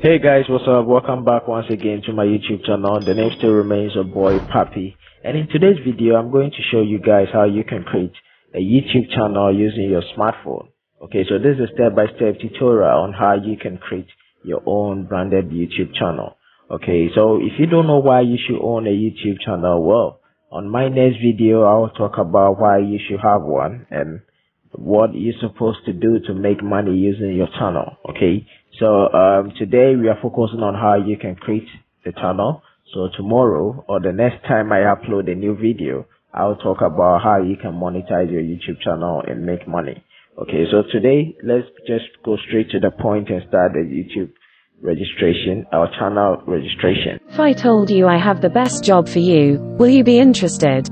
Hey guys, what's up? Welcome back once again to my YouTube channel. The name still remains Oboypapi, and in today's video I'm going to show you guys how you can create a YouTube channel using your smartphone. Okay, so this is a step-by-step tutorial on how you can create your own branded YouTube channel. Okay, so if you don't know why you should own a YouTube channel, well, on my next video I'll talk about why you should have one and what you're supposed to do to make money using your channel. Okay, so today we are focusing on how you can create the channel. So tomorrow or the next time I upload a new video, I'll talk about how you can monetize your YouTube channel and make money. Okay, so today let's just go straight to the point and start the YouTube registration, our channel registration. If I told you I have the best job for you, will you be interested?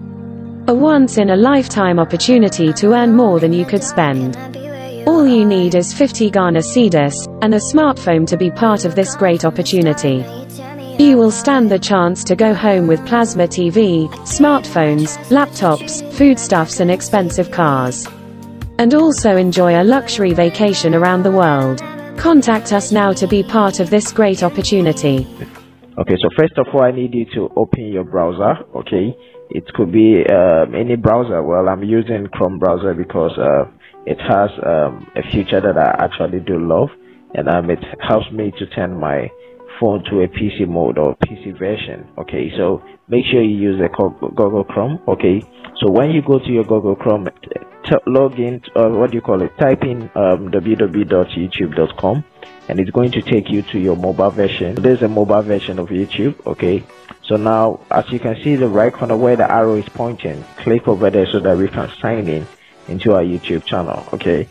A once-in-a-lifetime opportunity to earn more than you could spend. All you need is 50 Ghana cedis, and a smartphone to be part of this great opportunity. You will stand the chance to go home with plasma TV, smartphones, laptops, foodstuffs and expensive cars. And also enjoy a luxury vacation around the world. Contact us now to be part of this great opportunity. Okay, so first of all I need you to open your browser. Okay, it could be any browser. Well, I'm using Chrome browser because it has a feature that I actually do love, and it helps me to turn my phone to a PC mode or PC version. Okay, so make sure you use a Google Chrome. Okay, so when you go to your Google Chrome, log in, type in www.youtube.com, and it's going to take you to your mobile version. There's a mobile version of YouTube. Okay, so now as you can see the right corner where the arrow is pointing, click over there so that we can sign in into our YouTube channel. Okay,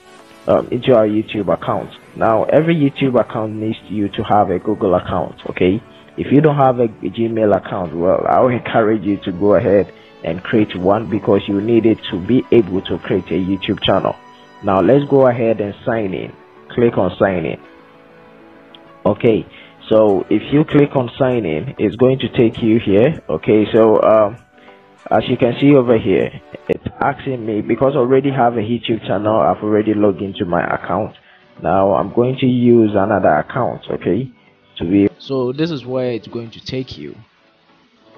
into our YouTube account. Now every YouTube account needs you to have a Google account. Okay, if you don't have a Gmail account, well, I will encourage you to go ahead and create one because you need it to be able to create a YouTube channel. Now let's go ahead and sign in. Click on sign in. Okay, so if you click on sign in, it's going to take you here. Okay, so as you can see over here, it's asking me because I already have a YouTube channel. I've already logged into my account. Now I'm going to use another account. Okay, so this is where it's going to take you.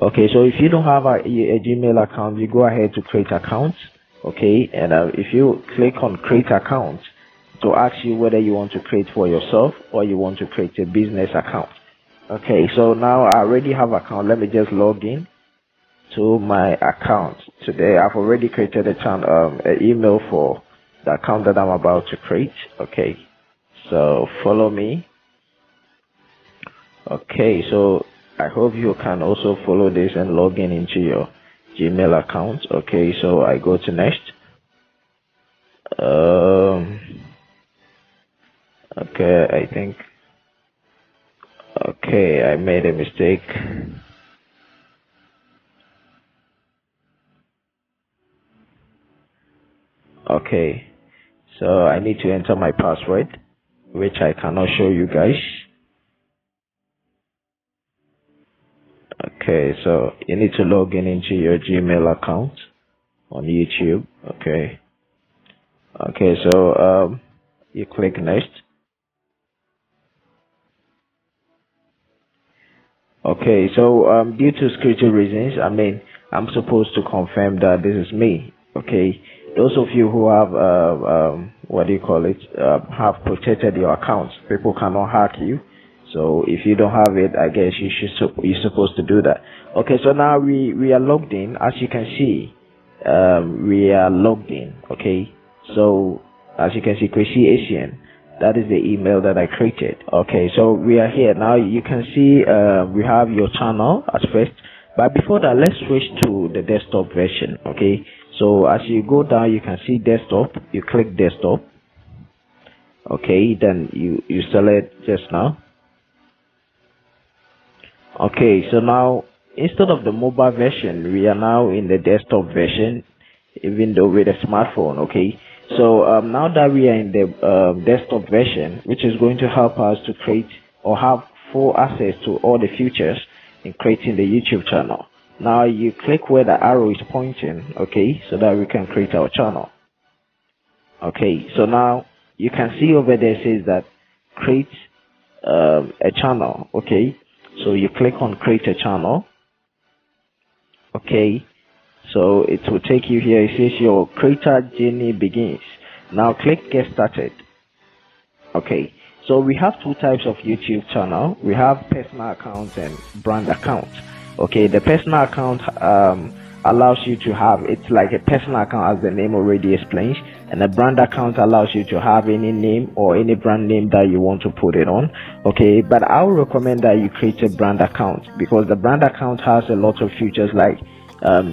Okay, so if you don't have a Gmail account, you go ahead to create account. Okay, and if you click on create account, to ask you whether you want to create for yourself or you want to create a business account. Okay, so now I already have account. Let me just log in to my account. Today I've already created a channel, an email for the account that I'm about to create. Okay, so follow me. Okay, so I hope you can also follow this and log in into your Gmail account. Okay, so I go to next. Okay, I think. Okay, I made a mistake. Okay, so I need to enter my password, which I cannot show you guys. Okay, so you need to log in into your Gmail account on YouTube. Okay. Okay, so you click next. Okay, so due to security reasons, I'm supposed to confirm that this is me. Okay, those of you who have have protected your accounts, people cannot hack you. So if you don't have it, I guess you're supposed to do that. Okay, so now we are logged in. As you can see, we are logged in. Okay, so as you can see, Kwesi Asian, that is the email that I created. Okay, so we are here now. You can see we have your channel at first, but before that, let's switch to the desktop version. Okay, so as you go down, you can see desktop. You click desktop. Okay, then you select just now. Okay, so now instead of the mobile version, we are now in the desktop version, even though with a smartphone. Okay, so now that we are in the desktop version, which is going to help us to create or have full access to all the features in creating the YouTube channel. Now you click where the arrow is pointing. Okay, so that we can create our channel. Okay, so now you can see over there says that create a channel. Okay, so you click on create a channel. Okay, so it will take you here. It says your creator journey begins. Now click get started. Okay, so we have two types of YouTube channel. We have personal accounts and brand accounts. Okay, the personal account allows you to have, it's like a personal account as the name already explains, and a brand account allows you to have any name or any brand name that you want to put it on. Okay, but I would recommend that you create a brand account, because the brand account has a lot of features like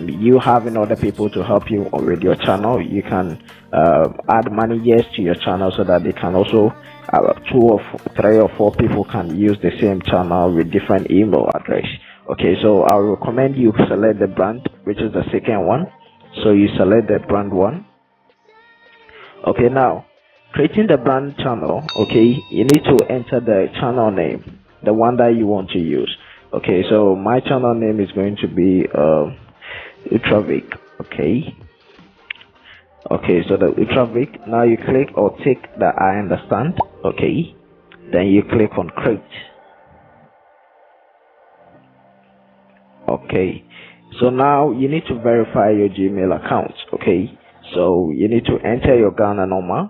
you having other people to help you with your channel. You can add managers to your channel so that they can also 2 or 3 or 4 people can use the same channel with different email address. Okay, so I will recommend you select the brand, which is the second one. So you select the brand one. Okay, now creating the brand channel. Okay, you need to enter the channel name, the one that you want to use. Okay, so my channel name is going to be Ultravic. Okay, so the Ultravic. Now you click or tick the I understand. Okay, then you click on create. Okay, so now you need to verify your Gmail account. Okay, so you need to enter your Ghana number.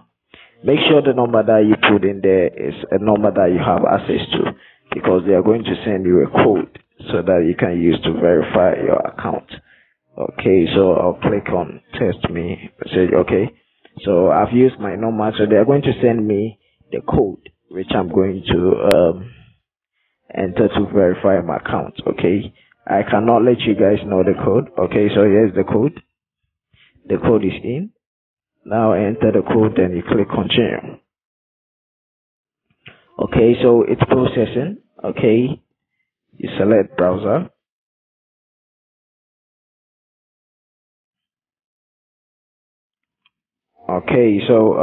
Make sure the number that you put in there is a number that you have access to, because they are going to send you a code so that you can use to verify your account. Okay, so I'll click on test me message. Okay, so I've used my number, so they are going to send me the code which I'm going to enter to verify my account. Okay, I cannot let you guys know the code. Okay, so here's the code. The code is in. Now enter the code, then you click continue. Okay, so it's processing. Okay, you select browser. Okay, so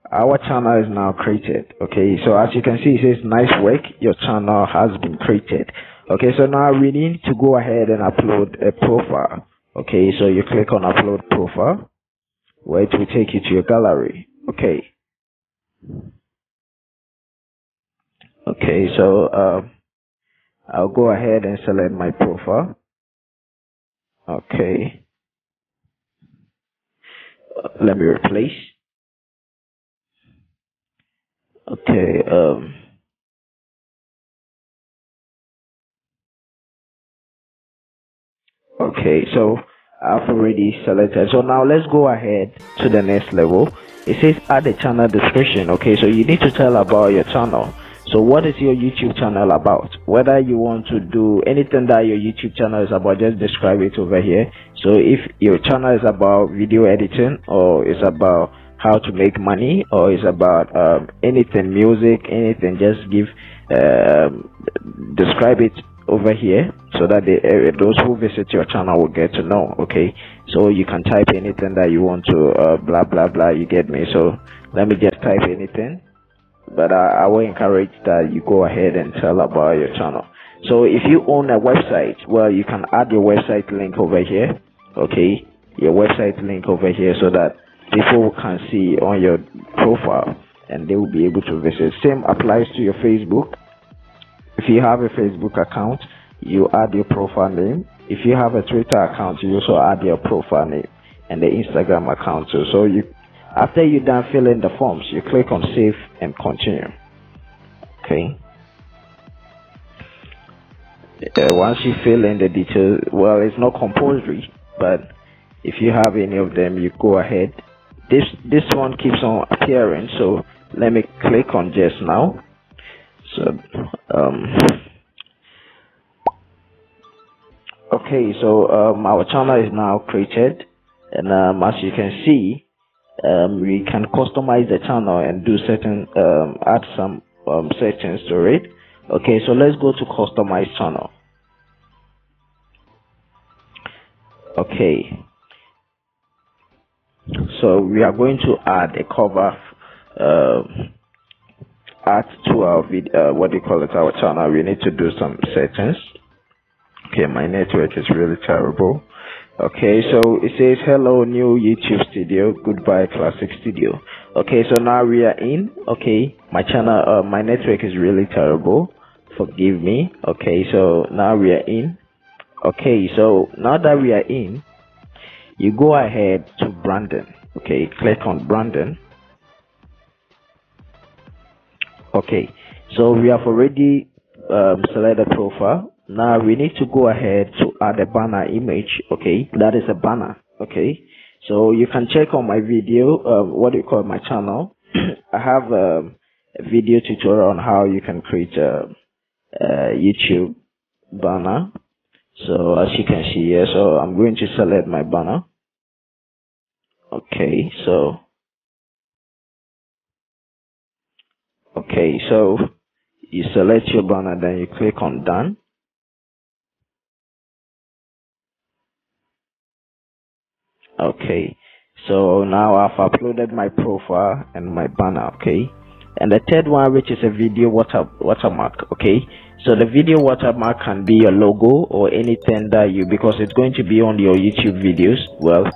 our channel is now created. Okay, so as you can see, it says nice work, your channel has been created. Okay, so now we need to go ahead and upload a profile. Okay, so you click on upload profile, where it will take you to your gallery. Okay, so I'll go ahead and select my profile. Okay, let me replace. Okay, okay, so I've already selected. So now let's go ahead to the next level. It says add a channel description. Okay, so you need to tell about your channel. So what is your YouTube channel about? Whether you want to do anything that your YouTube channel is about, just describe it over here. So if your channel is about video editing, or it's about how to make money, or it's about anything, music, anything, just give describe it over here, so that those who visit your channel will get to know. Okay, so you can type anything that you want to blah blah blah, you get me? So let me just type anything, but I will encourage that you go ahead and tell about your channel. So if you own a website, well, you can add your website link over here. Okay, your website link over here, so that people can see on your profile and they will be able to visit. Same applies to your Facebook. If you have a Facebook account, you add your profile name. If you have a Twitter account, you also add your profile name, and the Instagram account too. So you, after you're done filling the forms, you click on save and continue. Okay. Once you fill in the details, well, it's not compulsory, but if you have any of them, you go ahead. This one keeps on appearing, so let me click on just now. So okay, so our channel is now created, and as you can see, we can customize the channel and do certain add some settings to it. Okay, so let's go to customize channel. Okay, so we are going to add a cover art to our video, what do you call it, our channel. We need to do some settings. Okay, my network is really terrible. Okay, so it says hello new YouTube studio, goodbye classic studio. Okay, so now we are in. Okay, my channel, my network is really terrible, forgive me. Okay, so now we are in. Okay, so now that we are in, you go ahead to Brandon. Okay, click on Brandon. Okay, so we have already selected profile. Now we need to go ahead to add a banner image. Okay, that is a banner. Okay, so you can check on my video, what do you call my channel. I have a video tutorial on how you can create a YouTube banner. So as you can see here, so I'm going to select my banner. Okay, so you select your banner, then you click on done. Okay, so now I've uploaded my profile and my banner. Okay, and the third one, which is a video watermark. Okay, so the video watermark can be your logo or anything that you, because it's going to be on your YouTube videos. Well,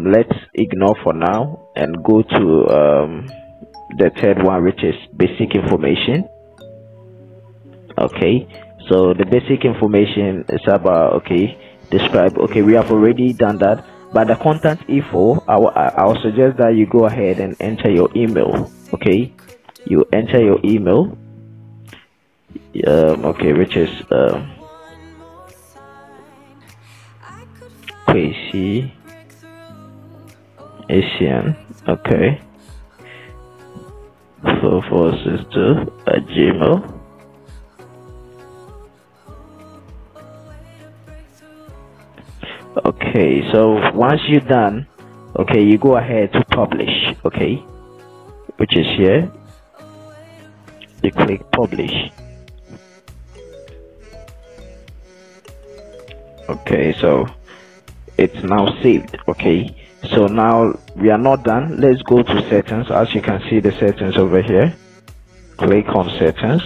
let's ignore for now and go to the third one, which is basic information. Okay, so the basic information is about, okay, describe. Okay, we have already done that. But the contact info, I'll suggest that you go ahead and enter your email. Okay, you enter your email. Okay, which is Kwesi Asian. Okay, 4462 at Gmail. Okay, so once you're done, okay, you go ahead to publish. Okay, which is here. You click publish. Okay, so it's now saved. Okay, so now we are not done. Let's go to settings. As you can see the settings over here, click on settings.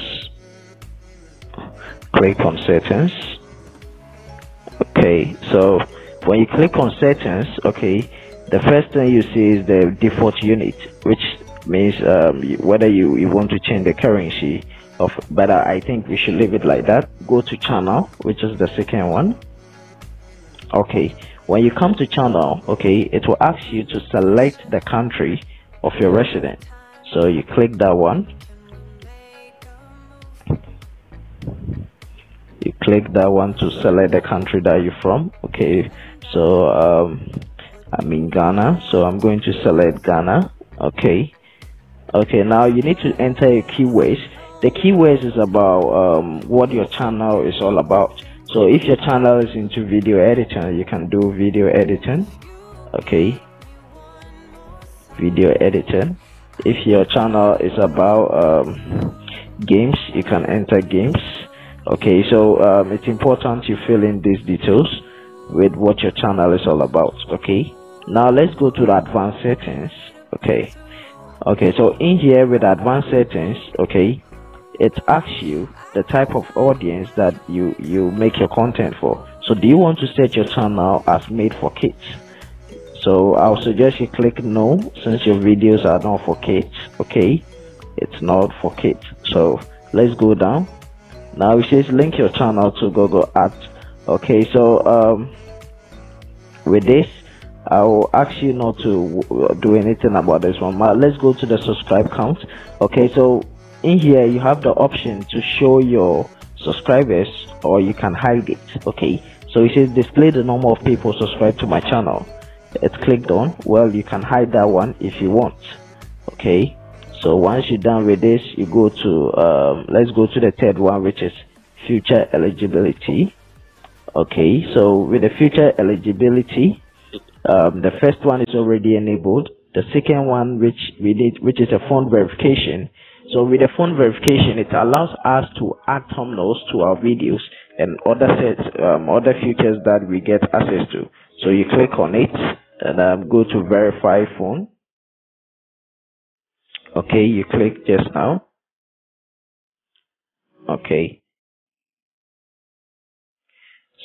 Click on settings. Okay, so when you click on settings, okay, the first thing you see is the default unit, which means whether you want to change the currency of, but I think we should leave it like that. Go to channel, which is the second one. Okay, when you come to channel, okay, it will ask you to select the country of your resident, so you click that one. You click that one to select the country that you're from. Okay, so I'm in Ghana, so I'm going to select Ghana. Okay, now you need to enter your keywords. The keywords is about what your channel is all about. So if your channel is into video editing, you can do video editing. Okay, video editing. If your channel is about games, you can enter games. Okay, so it's important you fill in these details with what your channel is all about. Okay, now let's go to the advanced settings. Okay, so in here with advanced settings, okay, it asks you the type of audience that you make your content for. So do you want to set your channel as made for kids? So I'll suggest you click no, since your videos are not for kids. Okay, it's not for kids. So let's go down. Now it says link your channel to Google Ads. Okay, so with this, I will ask you not to do anything about this one. But let's go to the subscribe count. Okay, so in here you have the option to show your subscribers, or you can hide it. Okay, so it says display the number of people subscribed to my channel. It's clicked on. Well, you can hide that one if you want. Okay, so once you're done with this, you go to let's go to the third one, which is future eligibility. Okay, so with the future eligibility, the first one is already enabled. The second one, which we did, which is a phone verification. So with the phone verification, it allows us to add thumbnails to our videos and other other features that we get access to. So you click on it and go to verify phone. Okay, you click just now. Okay,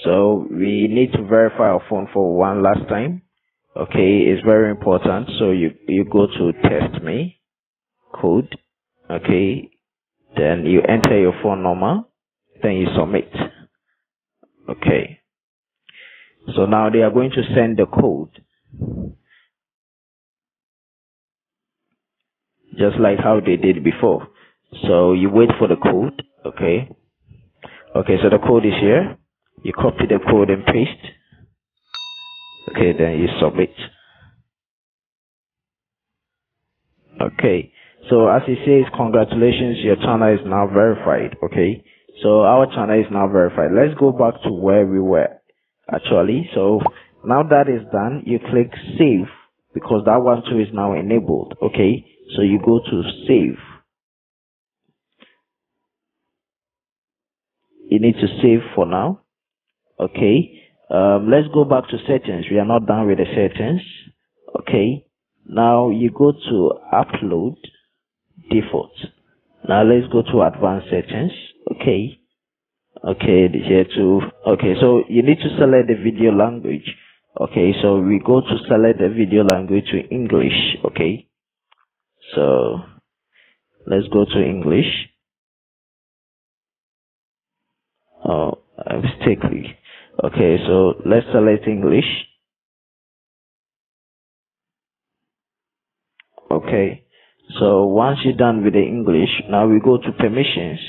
So we need to verify our phone for one last time. Okay, it's very important. So you go to test me code. Okay, then you enter your phone number, then you submit. Okay, so now they are going to send the code, just like how they did before. So you wait for the code. Okay, so the code is here. You copy the code and paste. Okay, then you submit. Okay, so as it says, congratulations, your channel is now verified. Okay, so our channel is now verified. Let's go back to where we were actually. So now that is done, you click save, because that one too is now enabled. Okay, so you go to save. You need to save for now. Okay, let's go back to settings. We are not done with the settings. Okay, now you go to upload default. Now let's go to advanced settings. Okay, here too. Okay, so you need to select the video language. Okay, so we go to select the video language to English. Okay, so let's go to English. Oh, mistakenly. Okay, so let's select English. Okay, so once you're done with the English, now we go to permissions.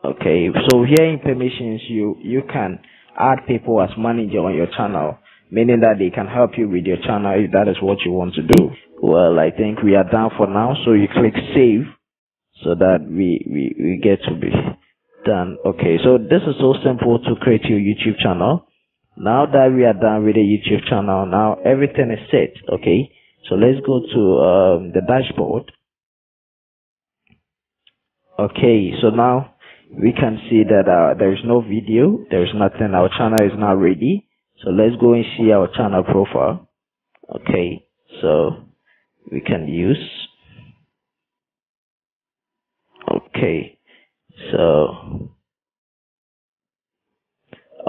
Okay, so here in permissions, you can add people as manager on your channel, meaning that they can help you with your channel if that is what you want to do. Well, I think we are done for now, so you click save so that we get to be done. Okay, so this is so simple to create your YouTube channel. Now that we are done with the YouTube channel, now everything is set. Okay, so let's go to the dashboard. Okay, so now we can see that there is no video, there is nothing. Our channel is now ready. So let's go and see our channel profile. Okay, so we can use.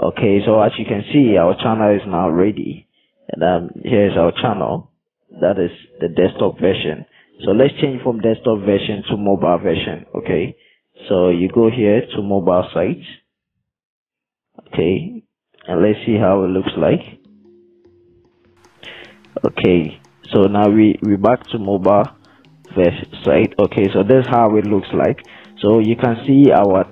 Okay, so as you can see, our channel is now ready, and here's our channel. That is the desktop version. So let's change from desktop version to mobile version. Okay, so you go here to mobile site. Okay, and let's see how it looks like. Okay, so now we're back to mobile site. Okay, so this is how it looks like. So you can see our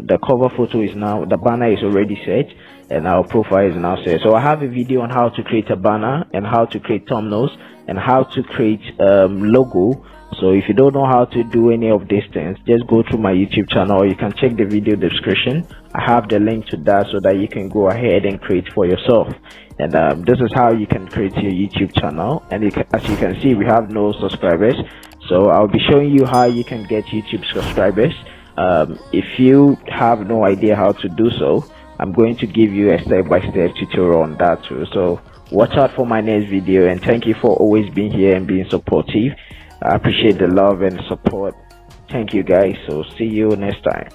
the cover photo is now, the banner is already set, and our profile is now set. So I have a video on how to create a banner and how to create thumbnails and how to create logo. So if you don't know how to do any of these things, just go to my YouTube channel, or you can check the video description. I have the link to that so that you can go ahead and create for yourself. And this is how you can create your YouTube channel. And as you can see, we have no subscribers, so I'll be showing you how you can get YouTube subscribers. If you have no idea how to do so, I'm going to give you a step-by-step tutorial on that too. So watch out for my next video, and thank you for always being here and being supportive. I appreciate the love and support. Thank you guys. So see you next time.